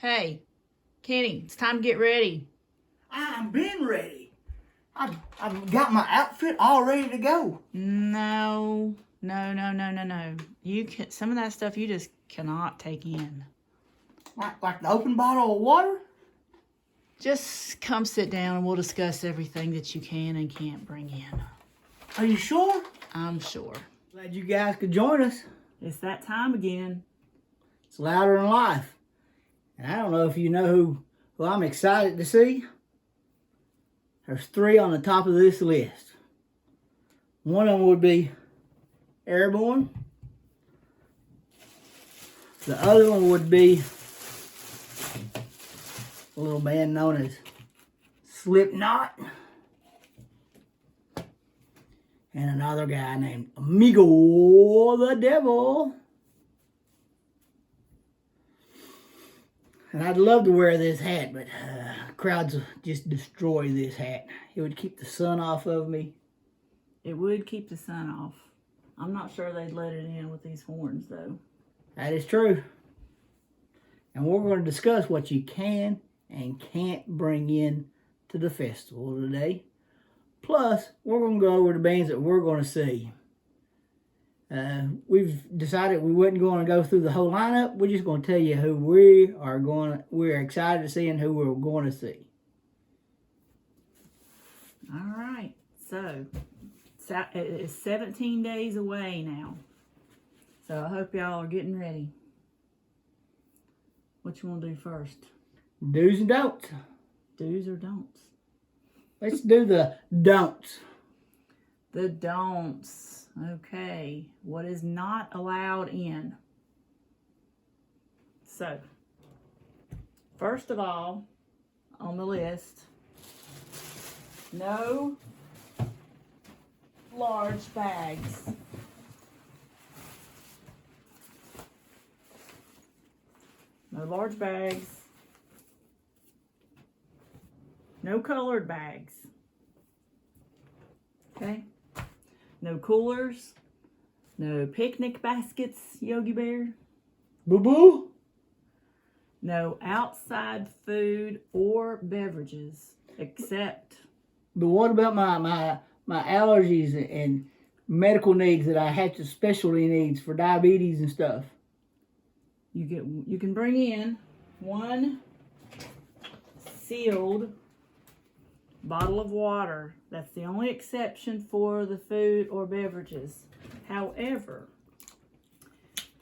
Hey, Kenny, it's time to get ready. I've been ready. I've got my outfit all ready to go. No. You can some of that stuff you just cannot take in. Like the open bottle of water? Just come sit down and we'll discuss everything that you can and can't bring in. Are you sure? I'm sure. Glad you guys could join us. It's that time again. It's louder than life. And I don't know if you know who I'm excited to see. There's 3 on the top of this list. One of them would be Airborne. The other one would be a little band known as Slipknot. And another guy named Amigo the Devil. And I'd love to wear this hat, but crowds just destroy this hat. It would keep the sun off of me. It would keep the sun off. I'm not sure they'd let it in with these horns, though. That is true. And we're going to discuss what you can and can't bring in to the festival today. Plus, we're going to go over the bands that we're going to see. We've decided we wasn't going to go through the whole lineup. We're just going to tell you who we're excited to see and who we're going to see. All right. So, it's 17 days away now. So, I hope y'all are getting ready. What you want to do first? Do's and don'ts. Do's or don'ts? Let's do the don'ts. The don'ts. Okay. What is not allowed in? So, first of all, on the list, no large bags. No large bags. No colored bags. Okay? No coolers. No picnic baskets, Yogi Bear. Boo-boo. No outside food or beverages except... But what about my allergies and medical needs that I have to specialty needs for diabetes and stuff? You can bring in 1 sealed bottle of water. That's the only exception for the food or beverages. However,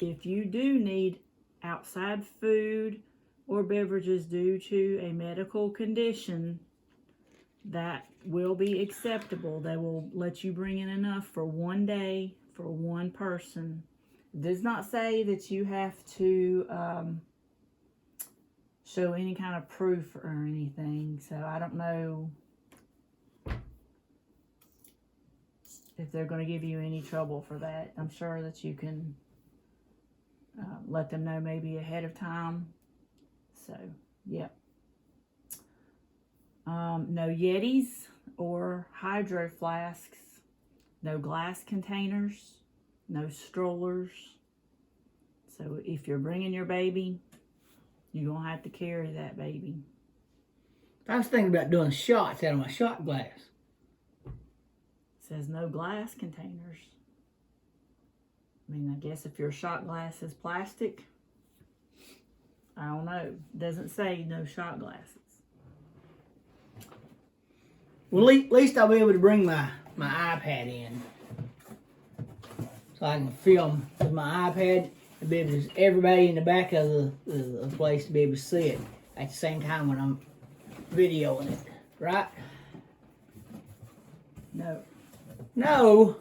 if you do need outside food or beverages due to a medical condition, that will be acceptable. They will let you bring in enough for 1 day for 1 person. It does not say that you have to show any kind of proof or anything. So I don't know if they're going to give you any trouble for that. I'm sure that you can let them know maybe ahead of time. So, yeah. No Yetis or hydro flasks. No glass containers. No strollers. So if you're bringing your baby, you're going to have to carry that baby. I was thinking about doing shots out of my shot glass. It says no glass containers. I mean, I guess if your shot glass is plastic, I don't know. It doesn't say no shot glasses. Well, at least I'll be able to bring my iPad in. So I can film with my iPad and be able to everybody in the back of the place to be able to see it at the same time when I'm videoing it. Right? No. No.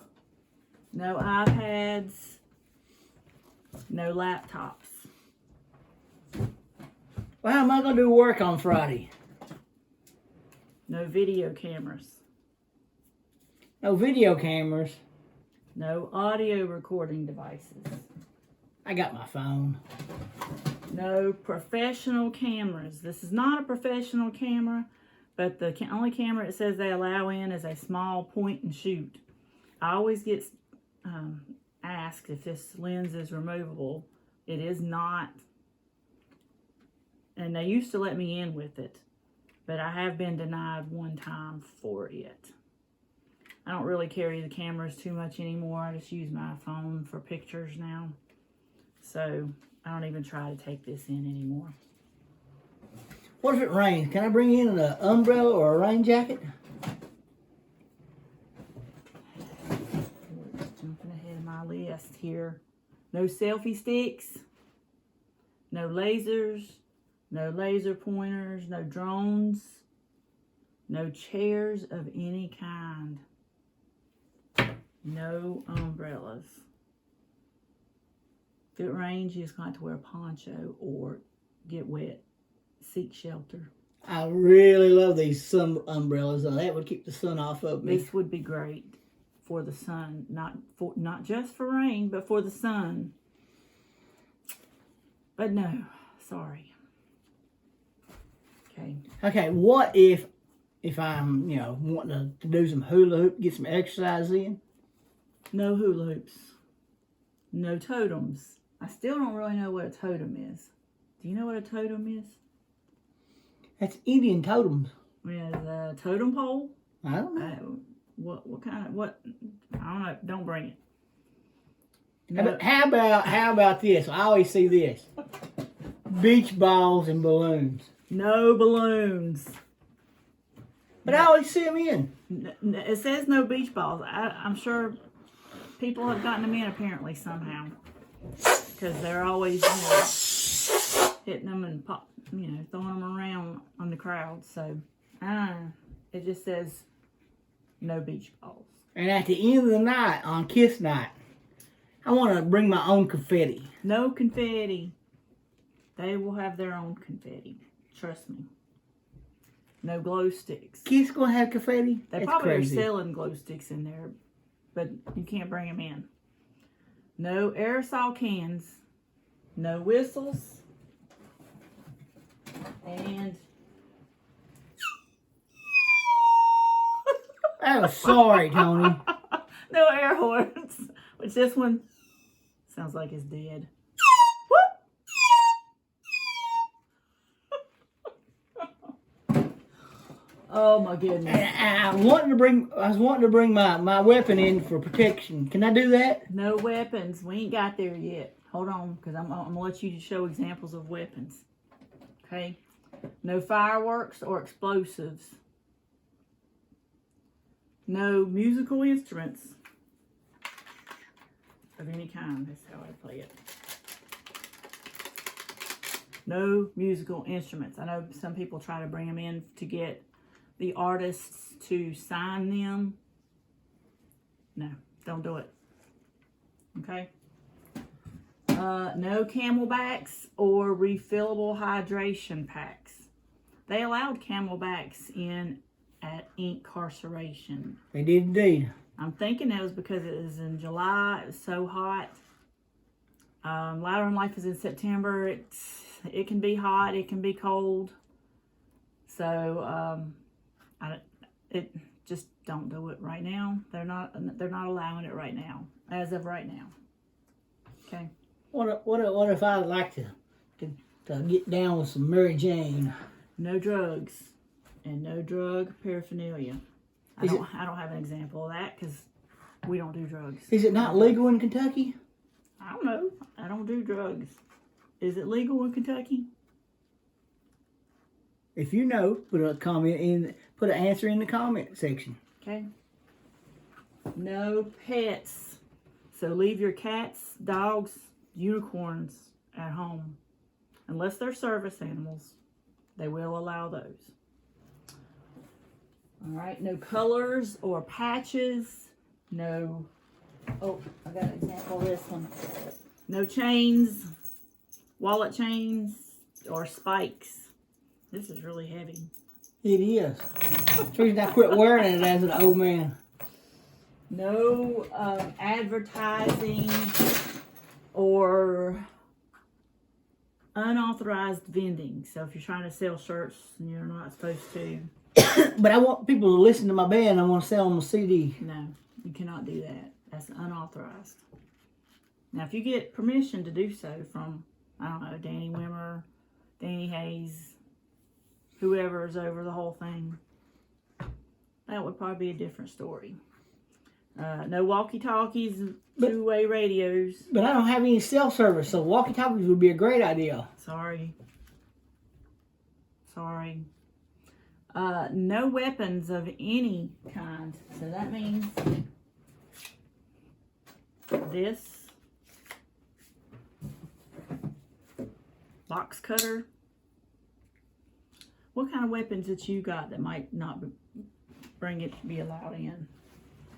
No iPads. No laptops. Well, how am I going to do work on Friday? No video cameras. No video cameras. No audio recording devices. I got my phone. No professional cameras. This is not a professional camera, but the only camera it says they allow in is a small point and shoot. I always get asked if this lens is removable. It is not and they used to let me in with it, but I have been denied one time for it. I don't really carry the cameras too much anymore. I just use my phone for pictures now. So I don't even try to take this in anymore. What if it rains? Can I bring in an umbrella or a rain jacket? Just jumping ahead of my list here. No selfie sticks. No lasers. No laser pointers. No drones. No chairs of any kind. No umbrellas. If it rains, you just got to wear a poncho or get wet. Seek shelter. I really love these sun umbrellas. That would keep the sun off of me. This would be great for the sun, not just for rain, but for the sun. But no, sorry. Okay. Okay, what if I'm, wanting to do some hula hoop, get some exercise in? No hula hoops. No totems. I still don't really know what a totem is. Do you know what a totem is? That's Indian totems. Yeah, the totem pole. I don't know. What kind of what? I don't know. Don't bring it. No. How about this? I always see this: beach balls and balloons. No balloons. But I always see them in. It says no beach balls. I'm sure people have gotten them in apparently somehow, because they're always hitting them and throwing them around on the crowd. So it just says no beach balls. And at the end of the night, on Kiss Night, I want to bring my own confetti. No confetti. They will have their own confetti. Trust me. No glow sticks. Kiss gonna have confetti? They That's probably crazy. are selling glow sticks in there, but you can't bring them in. No aerosol cans. No whistles. And I'm sorry, Tony. no air horns. Which this one sounds like it's dead. Oh my goodness. And I was wanting to bring my weapon in for protection. Can I do that? No weapons. We ain't got there yet. Hold on, because I'm going to let you show examples of weapons. Okay? No fireworks or explosives. No musical instruments of any kind. That's how I play it. No musical instruments. I know some people try to bring them in to get the artists to sign them. No, don't do it. Okay? No camelbacks or refillable hydration packs. They allowed camelbacks in at incarceration. They did indeed. I'm thinking that was because it was in July. It was so hot. Louder in Life is in September. It can be hot. It can be cold. So just don't do it right now. They're not allowing it right now, as of right now. Okay. What if I'd like to get down with some Mary Jane? No drugs and no drug paraphernalia. I don't have an example of that because we don't do drugs. Is it not legal in Kentucky? I don't know. I don't do drugs. Is it legal in Kentucky? If you know, put an answer in the comment section. Okay. No pets. So leave your cats, dogs, unicorns at home. Unless they're service animals, they will allow those. All right. No colors or patches. No. Oh, I got an example of this one. No chains, wallet chains, or spikes. This is really heavy. It is. That's the reason I quit wearing it as an old man. No advertising or unauthorized vending. So if you're trying to sell shirts and you're not supposed to. But I want people to listen to my band. I want to sell them a CD. No, you cannot do that. That's unauthorized. Now, if you get permission to do so from, I don't know, Danny Wimmer, Danny Hayes, whoever's over the whole thing. That would probably be a different story. No walkie-talkies, two-way radios. But I don't have any cell service, so walkie-talkies would be a great idea. Sorry. No weapons of any kind. So that means this box cutter. What kind of weapons that you got that might not be allowed in?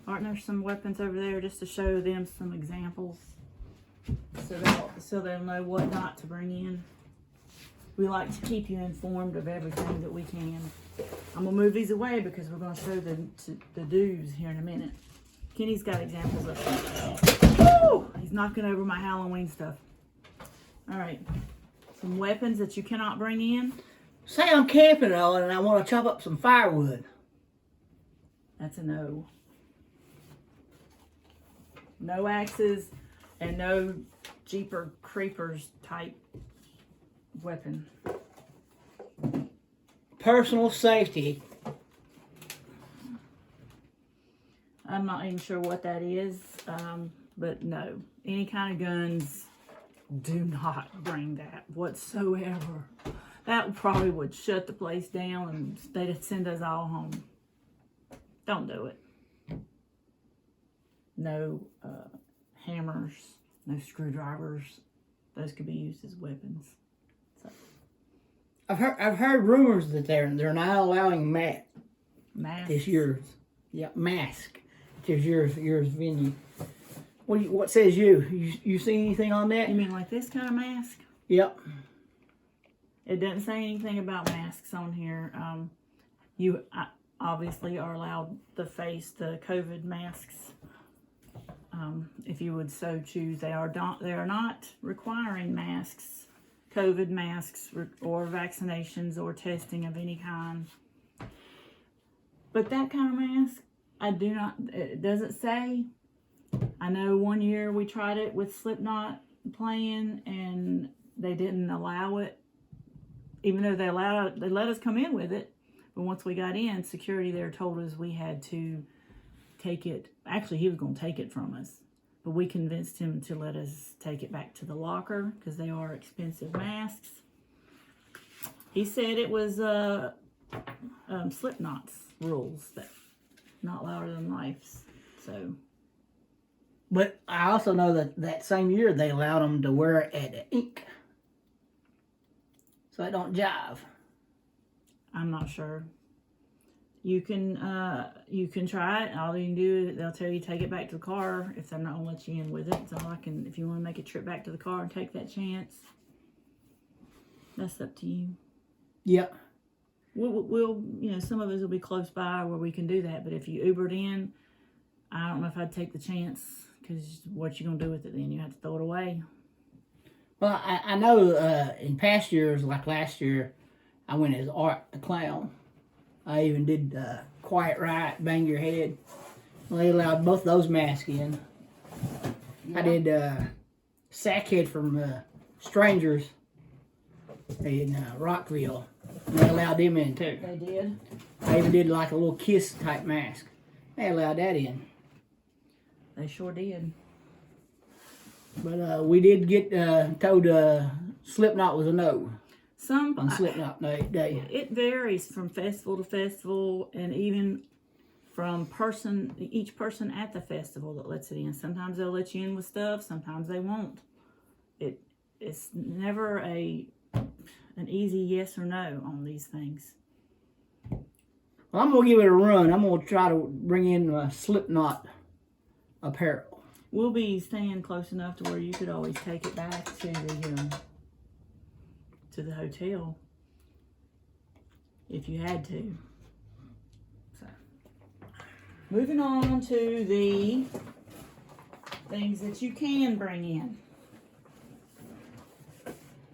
Aren't there some weapons over there just to show them some examples so they'll know what not to bring in? We like to keep you informed of everything that we can. I'm gonna move these away because we're gonna show the do's here in a minute. Kenny's got examples of them. Woo! He's knocking over my Halloween stuff. All right, some weapons that you cannot bring in. Say I'm camping and I want to chop up some firewood. That's a no. No axes and no Jeeper Creepers type weapon. Personal safety. I'm not even sure what that is, but no. Any kind of guns, do not bring that whatsoever. That probably would shut the place down and they'd send us all home. Don't do it. No hammers, no screwdrivers. Those could be used as weapons. So. I've heard rumors that they're not allowing masks this year. Yeah, mask. This year's venue. What says you? You see anything on that? You mean like this kind of mask? Yep. It doesn't say anything about masks on here. You obviously are allowed the COVID masks. If you would so choose, they are not requiring masks, COVID masks, or vaccinations or testing of any kind. But that kind of mask, it doesn't say. I know one year we tried it with Slipknot playing and they didn't allow it. Even though they let us come in with it. But once we got in, security there told us we had to take it. Actually, he was going to take it from us. But we convinced him to let us take it back to the locker because they are expensive masks. He said it was Slipknot's rules that not louder than life's. So. But I also know that same year they allowed them to wear it at the ink. So it don't jive. I'm not sure. You can try it. All you can do is they'll tell you take it back to the car if they're not gonna let you in with it. So if you want to make a trip back to the car and take that chance, that's up to you. Yep. We'll some of us will be close by where we can do that. But if you Ubered in, I don't know if I'd take the chance because what you gonna do with it then? You have to throw it away. Well, I know in past years, like last year, I went as Art the Clown. I even did Quiet Riot, Bang Your Head. Well, they allowed both those masks in. Yeah. I did Sackhead from Strangers in Rockville. And they allowed them in too. They did? I even did like a little Kiss type mask. They allowed that in. They sure did. But we did get told Slipknot was a no. On Slipknot day. It varies from festival to festival and even from each person at the festival that lets it in. Sometimes they'll let you in with stuff, sometimes they won't. It's never an easy yes or no on these things. Well, I'm going to give it a run. I'm going to try to bring in Slipknot apparel. We'll be staying close enough to where you could always take it back to the hotel if you had to. So, moving on to the things that you can bring in.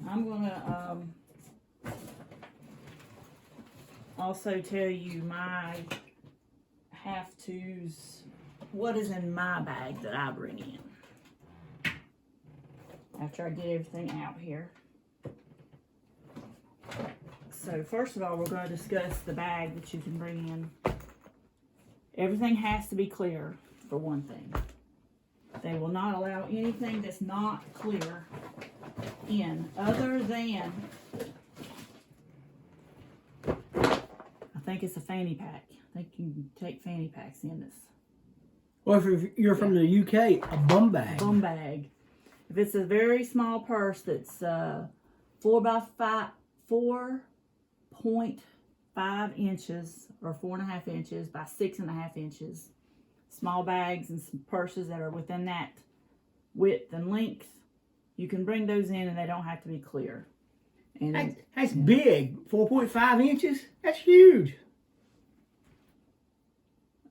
I'm gonna also tell you my have-tos. What is in my bag that I bring in after I get everything out here. So first of all, we're going to discuss the bag that you can bring in. Everything has to be clear, for one thing. They will not allow anything that's not clear in, other than, I think it's a fanny pack. I think you can take fanny packs in this. Well, if you're from the UK, a bum bag. Bum bag. If it's a very small purse that's 4.5 inches or 4.5 inches by 6.5 inches, small bags and some purses that are within that width and length, you can bring those in and they don't have to be clear. And that's big. 4.5 inches? That's huge.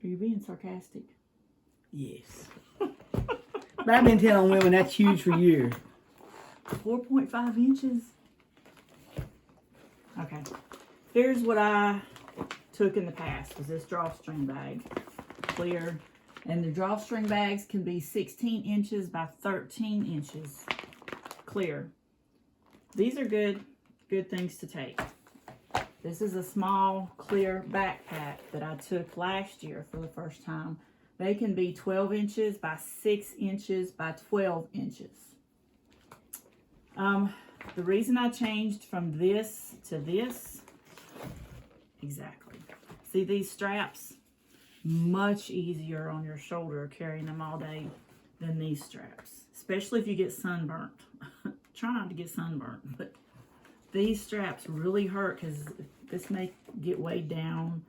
Are you being sarcastic? Yes. But I've been telling women that's huge for years. 4.5 inches? Okay. Here's what I took in the past, was this drawstring bag. Clear. And the drawstring bags can be 16 inches by 13 inches. Clear. These are good things to take. This is a small, clear backpack that I took last year for the first time. They can be 12 inches by 6 inches by 12 inches. The reason I changed from this to this, exactly. See these straps? Much easier on your shoulder carrying them all day than these straps. Especially if you get sunburnt. Try not to get sunburnt, but these straps really hurt because this may get weighed down.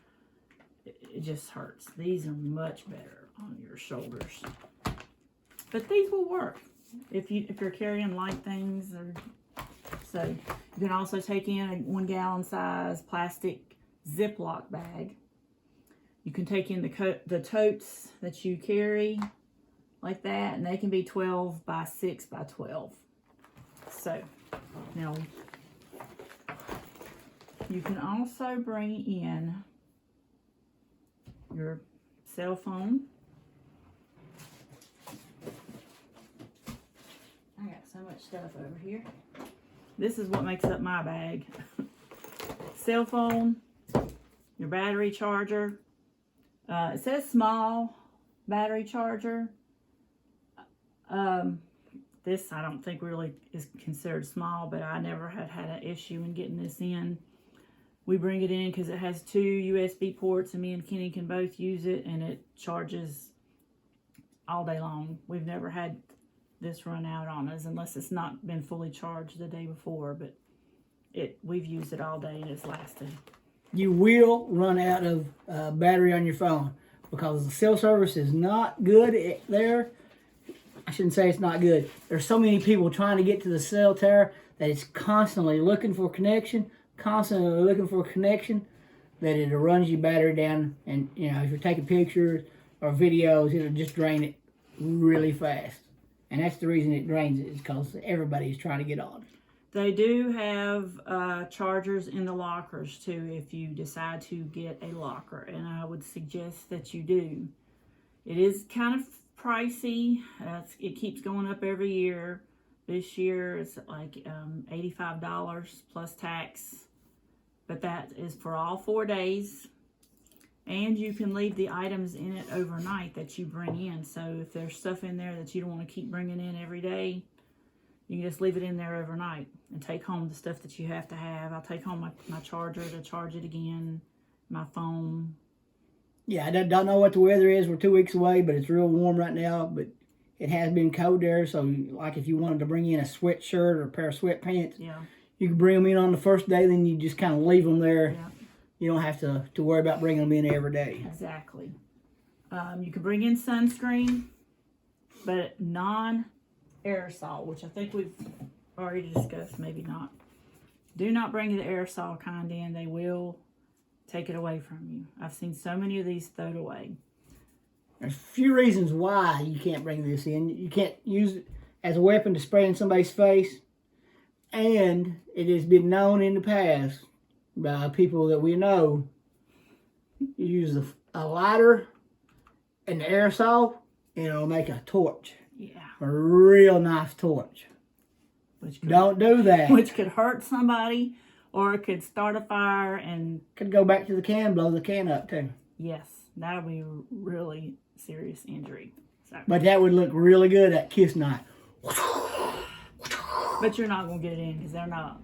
It just hurts. These are much better on your shoulders. But these will work if you're carrying light things. So you can also take in a 1 gallon size plastic Ziploc bag. You can take in the totes that you carry like that, and they can be 12 by 6 by 12. So now you can also bring in your cell phone. I got so much stuff over here. This is what makes up my bag. Cell phone, your battery charger. It says small battery charger. This I don't think really is considered small, but I never had an issue in getting this in. We bring it in because it has 2 USB ports, and me and Kenny can both use it, and it charges all day long. We've never had this run out on us unless it's not been fully charged the day before, but we've used it all day and it's lasted. You will run out of battery on your phone because the cell service is not good there. I shouldn't say it's not good. There's so many people trying to get to the cell tower that it's constantly looking for connection, that it runs your battery down. And, you know, if you're taking pictures or videos, it'll just drain it really fast. And that's the reason it drains it, is because everybody's trying to get on. They do have chargers in the lockers too if you decide to get a locker, and I would suggest that you do. It is kind of pricey. It keeps going up every year. This year it's like $85 plus tax, but that is for all 4 days. And you can leave the items in it overnight that you bring in. So if there's stuff in there that you don't want to keep bringing in every day, you can just leave it in there overnight and take home the stuff that you have to have. I'll take home my charger to charge it again, my phone. Yeah, I don't know what the weather is. We're 2 weeks away, but it's real warm right now. But it has been cold there. So, like if you wanted to bring in a sweatshirt or a pair of sweatpants, yeah, you can bring them in on the first day. Then you just kind of leave them there. Yeah. You don't have to worry about bringing them in every day. Exactly. You can bring in sunscreen, but non-aerosol, which I think we've already discussed, maybe not. Do not bring the aerosol kind in. They will take it away from you. I've seen so many of these thrown away. There's a few reasons why you can't bring this in. You can't use it as a weapon to spray in somebody's face. And it has been known in the past by people that we know, you use a lighter and the aerosol, and it'll make a torch. Yeah. A real nice torch. Don't do that. Which could hurt somebody, Or it could start a fire and... Could go back to the can, blow the can up too. Yes, that'll be really serious injury. So. But that would look really good at kiss night. But you're not going to get it in because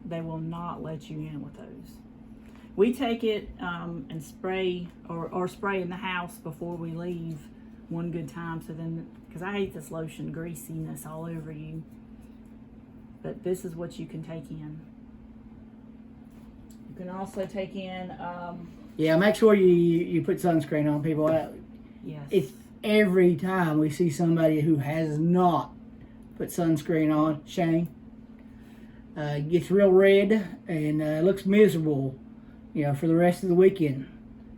they will not let you in with those. We take it and spray or spray in the house before we leave one good time. So then, because I hate this lotion greasiness all over you. But this is what you can take in. You can also take in... yeah, make sure you put sunscreen on, people. Yes. It's every time we see somebody who has not put sunscreen on, shame. Gets real red and looks miserable, for the rest of the weekend.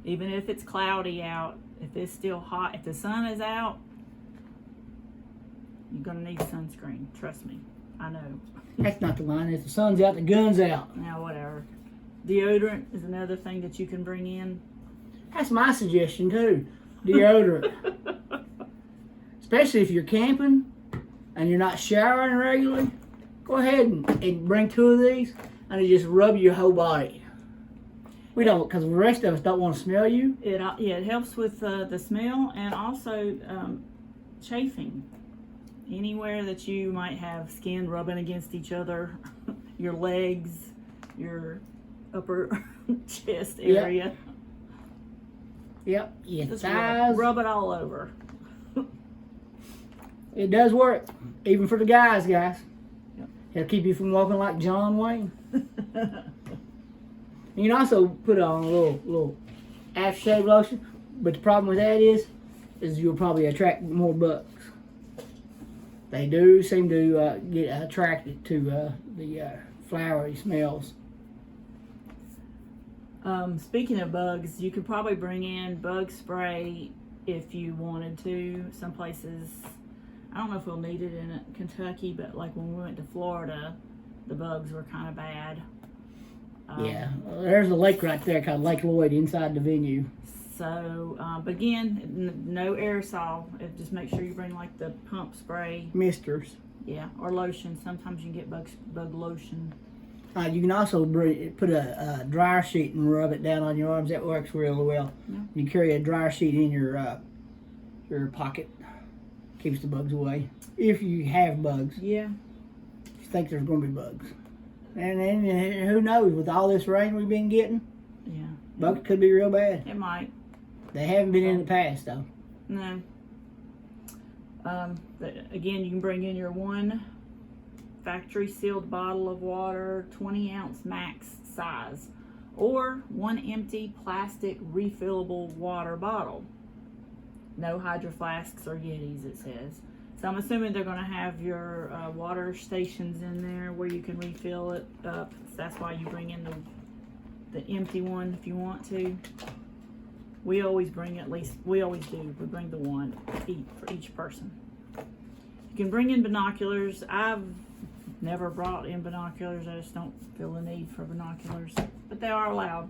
Even if it's cloudy out, if it's still hot, if the sun is out, you're going to need sunscreen. Trust me. I know. That's not the line. If the sun's out, the gun's out. Now, whatever. Deodorant is another thing that you can bring in. That's my suggestion, too. Deodorant. Especially if you're camping and you're not showering regularly. Go ahead and bring 2 of these and just rub your whole body. We don't, because the rest of us don't want to smell you. It helps with the smell and also chafing. Anywhere that you might have skin rubbing against each other, your legs, your upper chest area. Yep. Your Just thighs. rub it all over. It does work, even for the guys. It'll keep you from walking like John Wayne. You can also put on a little aftershave lotion, but the problem with that is you'll probably attract more bugs. They do seem to get attracted to the flowery smells. Speaking of bugs, you could probably bring in bug spray if you wanted to. Some places, I don't know if we'll need it in Kentucky, but like when we went to Florida, the bugs were kind of bad. Yeah, there's a lake right there called Lake Lloyd inside the venue. So, but again, no aerosol. Just make sure you bring like the pump spray. Misters. Yeah, or lotion. Sometimes you can get bug lotion. You can also put a dryer sheet and rub it down on your arms. That works really well. Yeah. You carry a dryer sheet in your pocket. Keeps the bugs away. If you have bugs. Yeah. If you think there's going to be bugs. And then who knows, with all this rain we've been getting, yeah, bugs could be real bad. It might. They haven't been in the past, though. No. But again, you can bring in your 1 factory sealed bottle of water, 20-ounce max size, or 1 empty plastic refillable water bottle. No hydro flasks or Yetis, it says. So I'm assuming they're going to have your water stations in there where you can refill it up. So that's why you bring in the empty one if you want to. We always bring we always do. We bring the 1 for each person. You can bring in binoculars. I've never brought in binoculars. I just don't feel the need for binoculars, but they are allowed.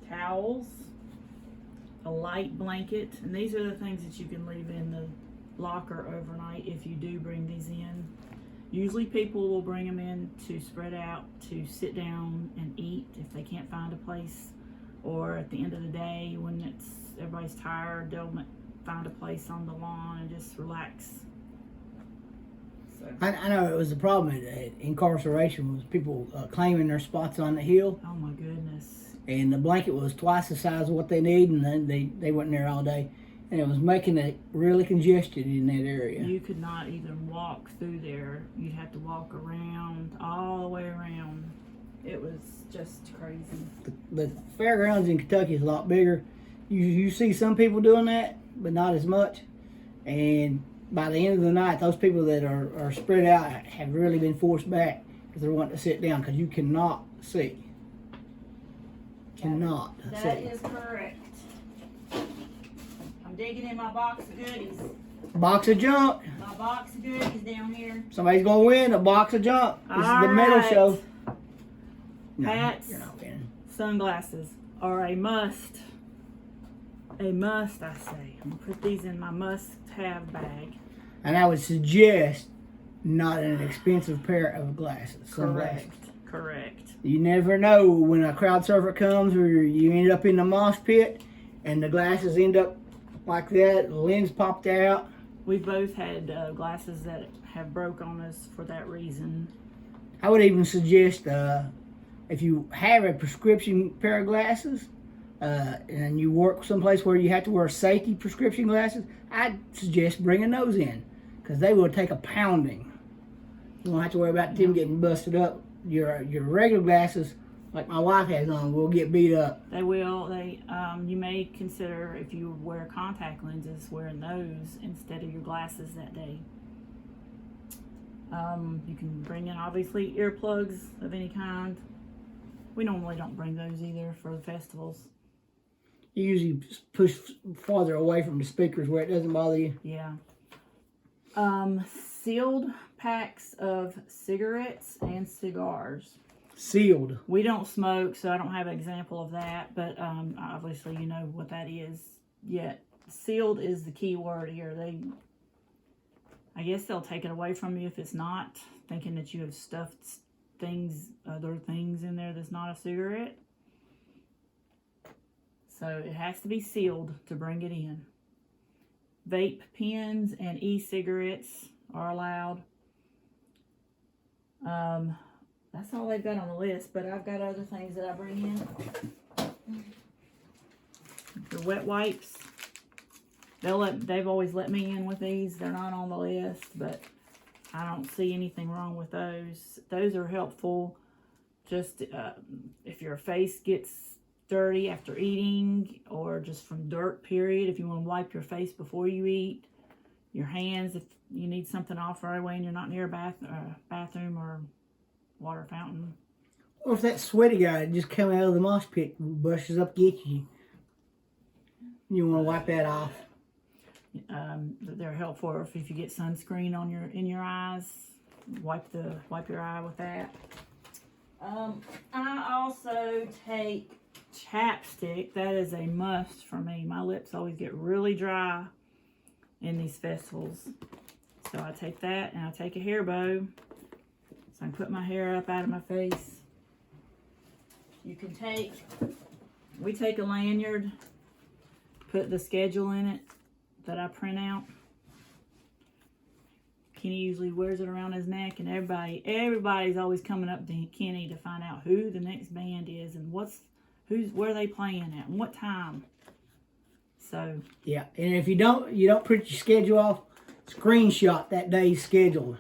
Towels, a light blanket, and these are the things that you can leave in the locker overnight if you do bring these in. Usually people will bring them in to spread out, to sit down and eat if they can't find a place, or at the end of the day when everybody's tired, they'll find a place on the lawn and just relax. So. I know it was a problem at incarceration was people claiming their spots on the hill. Oh my goodness. And the blanket was twice the size of what they need, and then they weren't there all day. And it was making it really congested in that area. You could not even walk through there. You'd have to walk around, all the way around. It was just crazy. The fairgrounds in Kentucky is a lot bigger. You see some people doing that, but not as much. And by the end of the night, those people that are spread out have really been forced back because they're wanting to sit down because you cannot see. That is correct. I'm digging in my box of goodies. Box of junk. My box of goodies down here. Somebody's gonna win a box of junk. This is the medal show. Hats, you're not winning. Sunglasses are a must. A must, I say. I'm gonna put these in my must-have bag. And I would suggest not an expensive pair of glasses. Sunglasses. Correct. You never know when a crowd surfer comes or you end up in the mosh pit and the glasses end up like that, the lens popped out. We've both had glasses that have broke on us for that reason. I would even suggest if you have a prescription pair of glasses and you work someplace where you have to wear safety prescription glasses, I'd suggest bringing those in because they will take a pounding. You won't have to worry about them getting busted up. Your regular glasses, like my wife has on, will get beat up. They will. You may consider, if you wear contact lenses, wearing those instead of your glasses that day. You can bring in, obviously, earplugs of any kind. We normally don't bring those either for the festivals. You usually push farther away from the speakers where it doesn't bother you. Yeah. Sealed packs of cigarettes and cigars. Sealed. We don't smoke, so I don't have an example of that, but obviously you know what that is. Yet sealed is the key word here. I guess they'll take it away from you if it's not, thinking that you have stuffed other things in there that's not a cigarette. So it has to be sealed to bring it in. Vape pens and e-cigarettes are allowed. That's all they've got on the list, but I've got other things that I bring in. Your wet wipes. They've always let me in with these. They're not on the list, but I don't see anything wrong with those. Those are helpful. Just if your face gets dirty after eating, or just from dirt, period. If you want to wipe your face before you eat. Your hands, if you need something off right away and you're not near a bathroom or water fountain. Or if that sweaty guy just come out of the mosh pit and brushes up against you, you want to wipe that off. They're helpful if you get sunscreen on in your eyes. Wipe your eye with that. I also take chapstick. That is a must for me. My lips always get really dry in these festivals. So I take that, and I take a hair bow so I can put my hair up out of my face. We take a lanyard, put the schedule in it that I print out. Kenny usually wears it around his neck, and everybody's always coming up to Kenny to find out who the next band is and where they playing at and what time. So yeah, and if you don't print your schedule off, screenshot that day's schedule.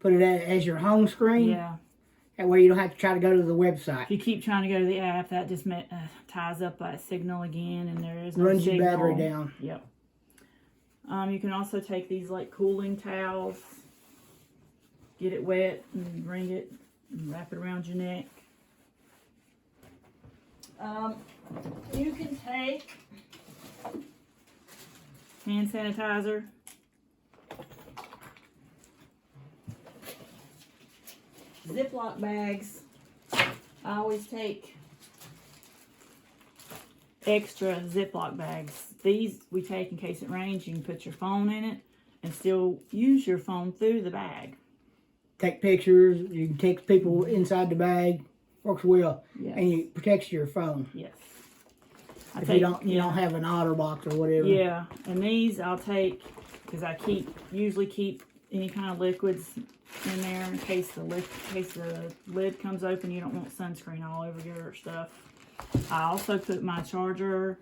Put it as your home screen. Yeah. That way you don't have to try to go to the website. If you keep trying to go to the app, that just ties up that signal again, and there is no runs signal. your battery down. Yep. You can also take these like cooling towels, get it wet and wring it and wrap it around your neck. You can take hand sanitizer, Ziploc bags. I always take extra Ziploc bags. These we take in case it rains. You can put your phone in it and still use your phone through the bag. Take pictures. You can text people inside the bag. Works well. Yes. And it protects your phone. Yes. If you don't have an OtterBox or whatever. Yeah, and these I'll take because I usually keep any kind of liquids in there in case the lid comes open. You don't want sunscreen all over your stuff. I also put my charger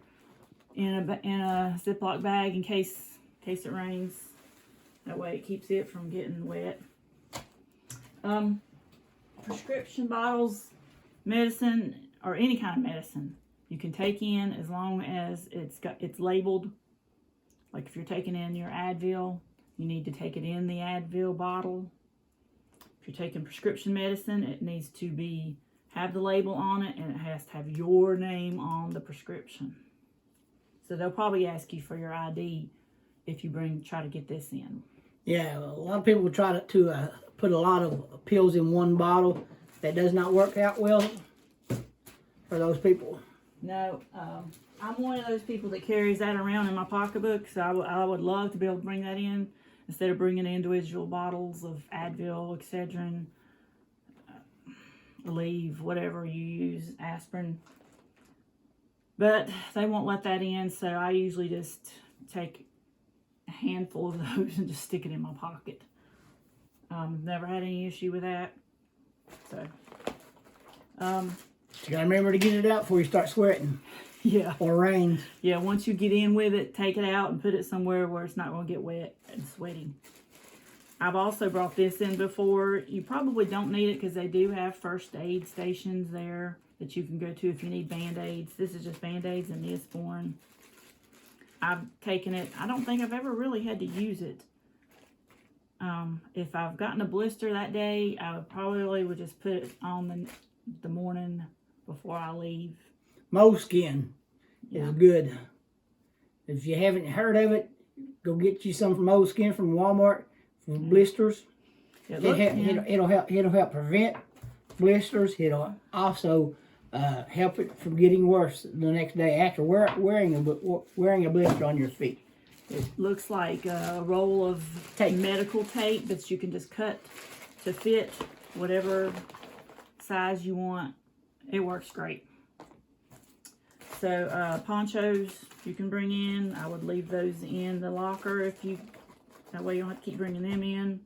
in a Ziploc bag in case it rains. That way it keeps it from getting wet. Prescription bottles, medicine, or any kind of medicine you can take in as long as it's labeled. Like if you're taking in your Advil, you need to take it in the Advil bottle. If you're taking prescription medicine, it needs to have the label on it, and it has to have your name on the prescription. So they'll probably ask you for your ID if you try to get this in. Yeah, a lot of people try to put a lot of pills in one bottle. That does not work out well for those people. No, I'm one of those people that carries that around in my pocketbook, so I would love to be able to bring that in. instead of bringing individual bottles of Advil, Excedrin, Aleve, whatever you use, aspirin. But they won't let that in, so I usually just take a handful of those and just stick it in my pocket. Never had any issue with that. So, you gotta remember to get it out before you start sweating. Yeah. Or rains. Yeah, once you get in with it, take it out and put it somewhere where it's not going to get wet and sweaty. I've also brought this in before. You probably don't need it because they do have first aid stations there that you can go to if you need Band-Aids. This is just Band-Aids and Neosporin. I've taken it. I don't think I've ever really had to use it. If I've gotten a blister that day, I probably would just put it on the morning before I leave. Moleskin is good. If you haven't heard of it, go get you some Moleskin from Walmart for blisters. It'll help prevent blisters. It'll also help it from getting worse the next day after wearing a blister on your feet. It looks like a roll of medical tape that you can just cut to fit whatever size you want. It works great. So ponchos you can bring in. I would leave those in the locker that way you don't have to keep bringing them in.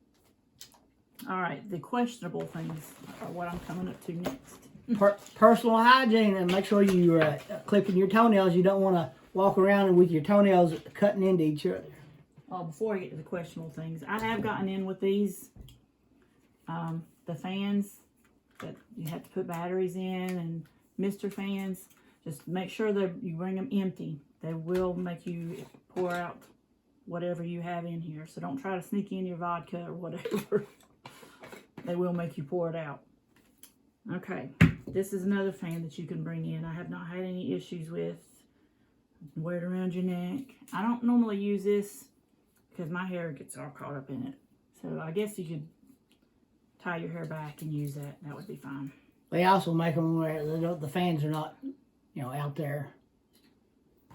All right, the questionable things are what I'm coming up to next. Personal hygiene, and make sure you're clipping your toenails. You don't want to walk around with your toenails cutting into each other. Well, before I get to the questionable things, I have gotten in with these, the fans that you have to put batteries in, and Mr. Fans. Just make sure that you bring them empty. They will make you pour out whatever you have in here. So don't try to sneak in your vodka or whatever. They will make you pour it out. Okay, this is another fan that you can bring in. I have not had any issues with. You can wear it around your neck. I don't normally use this because my hair gets all caught up in it. So I guess you could tie your hair back and use that. That would be fine. They also make them where the fans are not, out there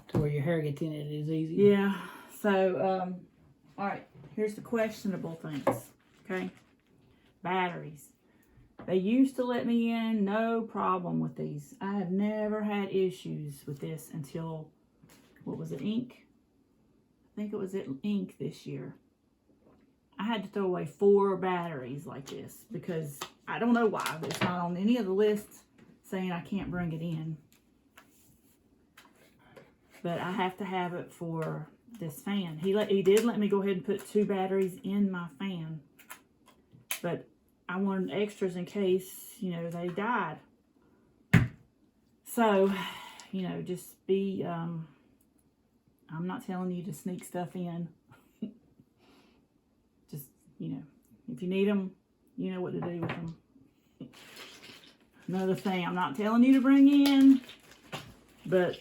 to where your hair gets in it is easy. Yeah. So, all right. Here's the questionable things. Okay. Batteries. They used to let me in, no problem with these. I have never had issues with this until, what was it, ink? I think it was ink this year. I had to throw away 4 batteries like this because I don't know why, but it's not on any of the lists saying I can't bring it in. But I have to have it for this fan. He did let me go ahead and put 2 batteries in my fan. But I wanted extras in case, they died. So, just be, I'm not telling you to sneak stuff in. Just, if you need them, you know what to do with them. Another thing I'm not telling you to bring in, but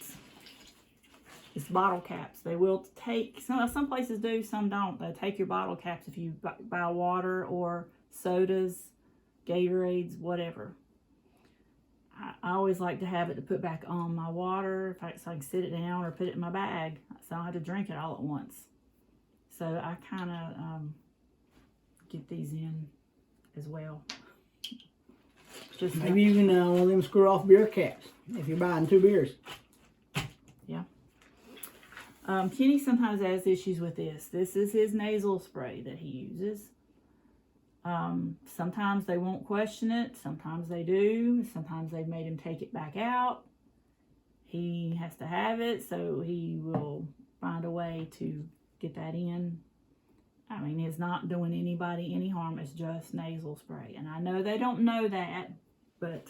it's bottle caps. They will take, some places do, some don't. They'll take your bottle caps if you buy water or sodas, Gatorades, whatever. I always like to have it to put back on my water so I can sit it down or put it in my bag so I don't have to drink it all at once. So I kind of get these in as well. Just maybe you can one of them screw off beer caps if you're buying 2 beers. Yeah. Kenny sometimes has issues with this. This is his nasal spray that he uses. Sometimes they won't question it. Sometimes they do. Sometimes they've made him take it back out. He has to have it, so he will find a way to get that in. I mean, it's not doing anybody any harm. It's just nasal spray. And I know they don't know that, but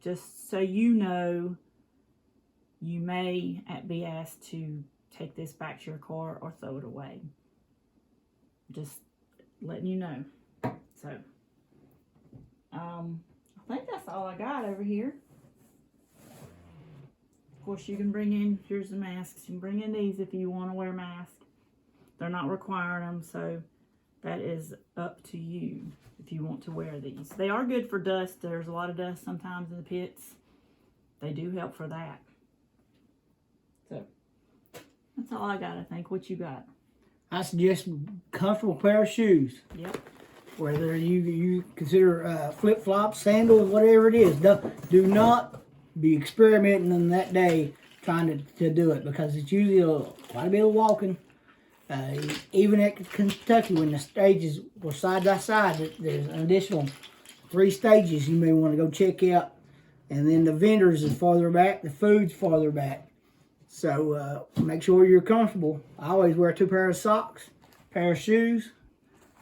just so you know, you may be asked to take this back to your car or throw it away. Just letting you know. So, I think that's all I got over here. Of course, you can bring in, here's the masks. You can bring in these if you want to wear a mask. They're not requiring them, so that is up to you if you want to wear these. They are good for dust. There's a lot of dust sometimes in the pits. They do help for that. So, that's all I got, I think. What you got? I suggest comfortable pair of shoes. Yep. Whether you consider flip-flops, sandals, whatever it is. Do not be experimenting on that day trying to do it, because it's usually quite a bit of walking. Even at Kentucky, when the stages were side by side, there's an additional 3 stages you may want to go check out. And then the vendors is farther back, the food's farther back. So make sure you're comfortable. I always wear 2 pairs of socks, pair of shoes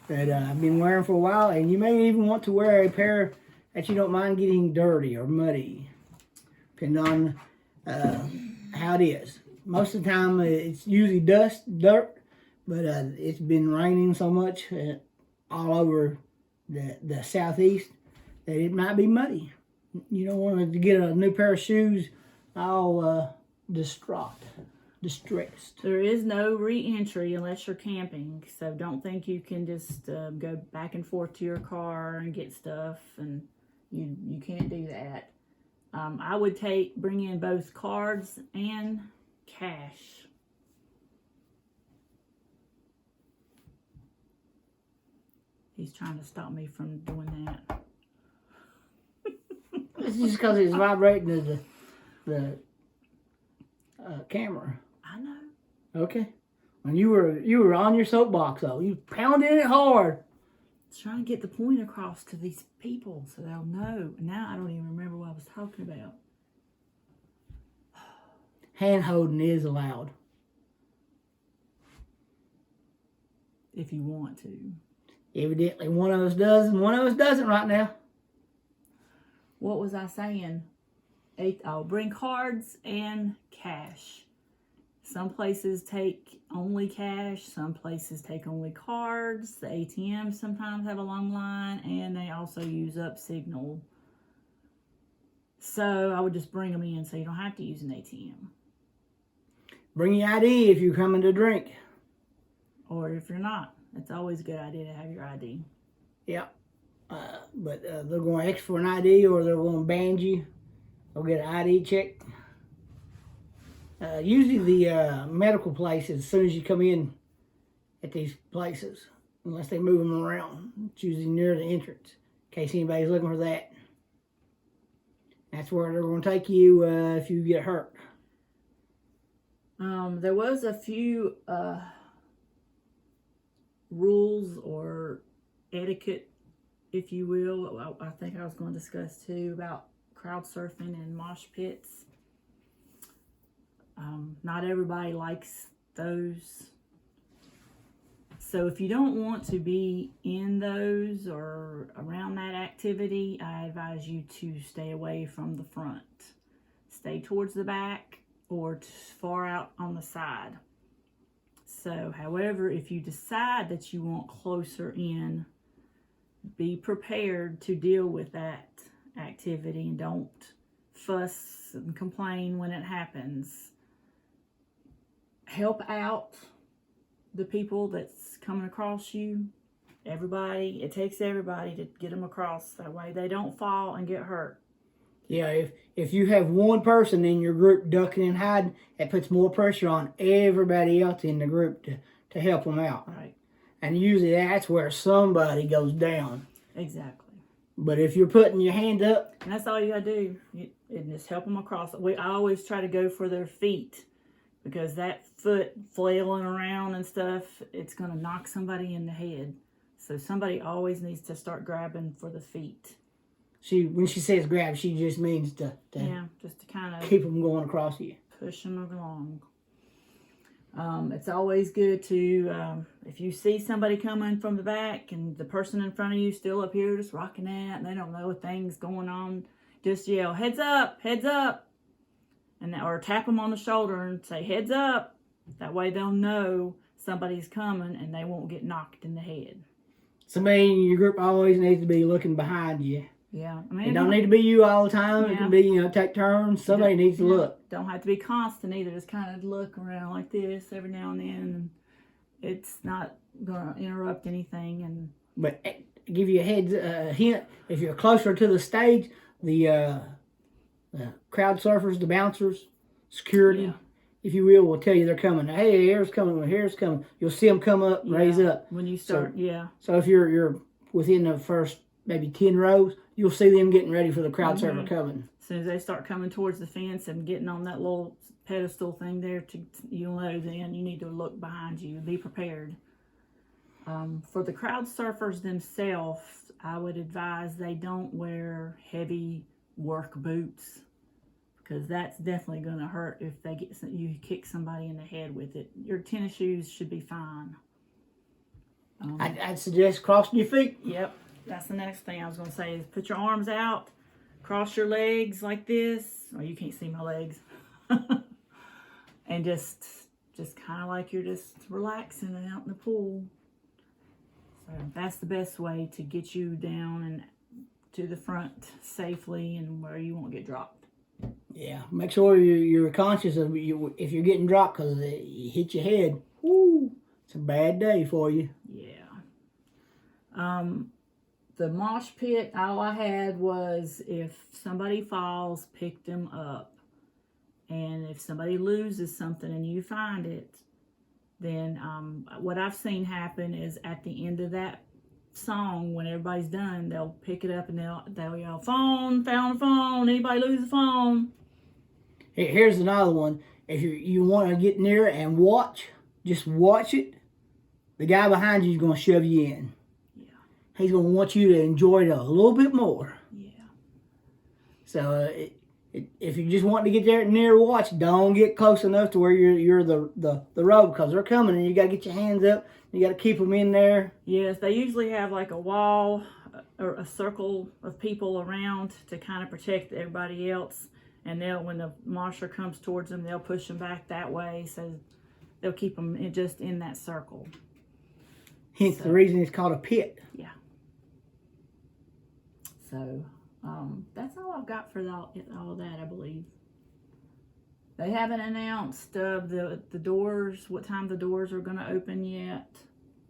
that I've been wearing for a while. And you may even want to wear a pair that you don't mind getting dirty or muddy, depending on how it is. Most of the time it's usually dirt, but it's been raining so much all over the southeast that it might be muddy. You don't want to get a new pair of shoes all distressed. There is no re-entry unless you're camping, so don't think you can just go back and forth to your car and get stuff, and you can't do that. I would bring in both cards and cash. He's trying to stop me from doing that. It's just because it's vibrating to the camera. I know. Okay. When you were on your soapbox though, you pounded it hard. Trying to get the point across to these people so they'll know. Now I don't even remember what I was talking about. Hand holding is allowed. If you want to. Evidently one of us does and one of us doesn't right now. What was I saying? I'll bring cards and cash. Some places take only cash. Some places take only cards. The ATMs sometimes have a long line, and they also use up Signal. So I would just bring them in so you don't have to use an ATM. Bring your ID if you're coming to drink. Or if you're not. It's always a good idea to have your ID. Yeah. But they're going to ask for an ID, or they're going to band you. They'll get an ID check. Usually the medical places, as soon as you come in at these places, unless they move them around, it's usually near the entrance, in case anybody's looking for that. That's where they're going to take you if you get hurt. There was a few rules or etiquette, if you will. I think I was going to discuss too about crowd surfing and mosh pits. Not everybody likes those. So if you don't want to be in those or around that activity, I advise you to stay away from the front. Stay towards the back or far out on the side. So, however, if you decide that you want closer in, be prepared to deal with that activity and don't fuss and complain when it happens. Help out the people that's coming across you. Everybody, it takes everybody to get them across. That way they don't fall and get hurt. Yeah, if you have one person in your group ducking and hiding, it puts more pressure on everybody else in the group to help them out. Right. And usually that's where somebody goes down. Exactly. But if you're putting your hand up, and that's all you gotta do. And just help them across. I always try to go for their feet, because that foot flailing around and stuff, it's gonna knock somebody in the head. So somebody always needs to start grabbing for the feet. when she says grab, she just means to just to kind of keep them going across you. Push them along. It's always good to, if you see somebody coming from the back and the person in front of you still up here just rocking that and they don't know a thing's going on, just yell, heads up, and or tap them on the shoulder and say, heads up. That way they'll know somebody's coming and they won't get knocked in the head. Somebody in your group always needs to be looking behind you. Yeah. It don't need to be you all the time. Yeah. It can be, take turns. Somebody needs to look. Don't have to be constant either. Just kind of look around like this every now and then. And it's not going to interrupt anything. But give you a hint. If you're closer to the stage, the crowd surfers, the bouncers, security, if you will tell you they're coming. Hey, here's coming, here's coming. You'll see them come up, raise up. When you start, So if you're within the first maybe 10 rows, you'll see them getting ready for the crowd surfer coming. As soon as they start coming towards the fence and getting on that little pedestal thing there, you'll know then you need to look behind you and be prepared. For the crowd surfers themselves, I would advise they don't wear heavy work boots, because that's definitely going to hurt if you kick somebody in the head with it. Your tennis shoes should be fine. I'd suggest crossing your feet. Yep, that's the next thing I was going to say is put your arms out, cross your legs like this. Oh, you can't see my legs. And just kind of like you're just relaxing out in the pool. So that's the best way to get you down and to the front safely and where you won't get dropped. Yeah, make sure you're conscious of if you're getting dropped, because you hit your head. Woo, it's a bad day for you. Yeah. The mosh pit, all I had was if somebody falls, pick them up. And if somebody loses something and you find it, then what I've seen happen is at the end of that song, when everybody's done, they'll pick it up and they'll yell, "Phone, found the phone, anybody lose the phone?" Here's another one. If you want to get near it and watch, just watch it. The guy behind you is going to shove you in. Yeah. He's going to want you to enjoy it a little bit more. Yeah. So if you just want to get there near watch, don't get close enough to where you're the rope, because they're coming and you got to get your hands up. You got to keep them in there. Yes, they usually have like a wall or a circle of people around to kind of protect everybody else. And when the marsher comes towards them, they'll push them back that way. So they'll keep them just in that circle. Hence the reason it's called a pit. Yeah. So that's all I've got for all of that, I believe. They haven't announced the doors, what time the doors are going to open yet.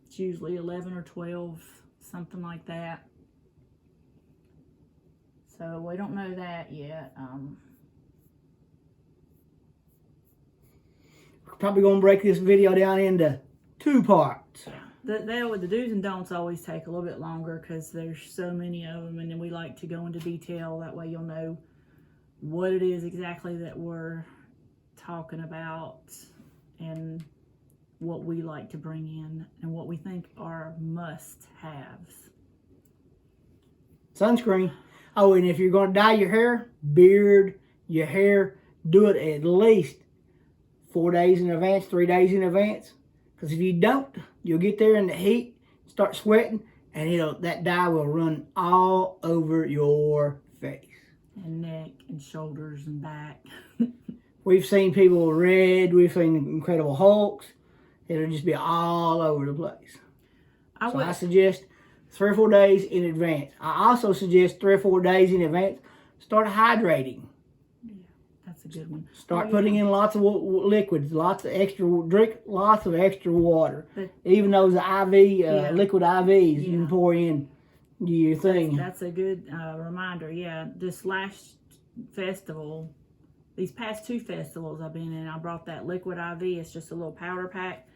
It's usually 11 or 12, something like that. So we don't know that yet. We're probably going to break this video down into 2 parts. The do's and don'ts always take a little bit longer because there's so many of them, and then we like to go into detail. That way you'll know what it is exactly that we're talking about and what we like to bring in and what we think are must-haves. Sunscreen. Oh, and if you're going to dye your hair, beard, your hair, do it at least 4 days in advance, 3 days in advance. Because if you don't, you'll get there in the heat, start sweating, and that dye will run all over your face. And neck and shoulders and back. We've seen people red, we've seen Incredible Hulks. It'll just be all over the place. I suggest 3 or 4 days in advance. I also suggest 3 or 4 days in advance, start hydrating. That's a good one. Start putting in lots of liquids, drink lots of extra water. Even those IV, liquid IVs, you can pour in your thing. That's a good reminder. Yeah, this last festival, these past 2 festivals I've been in, I brought that liquid IV. It's just a little powder pack.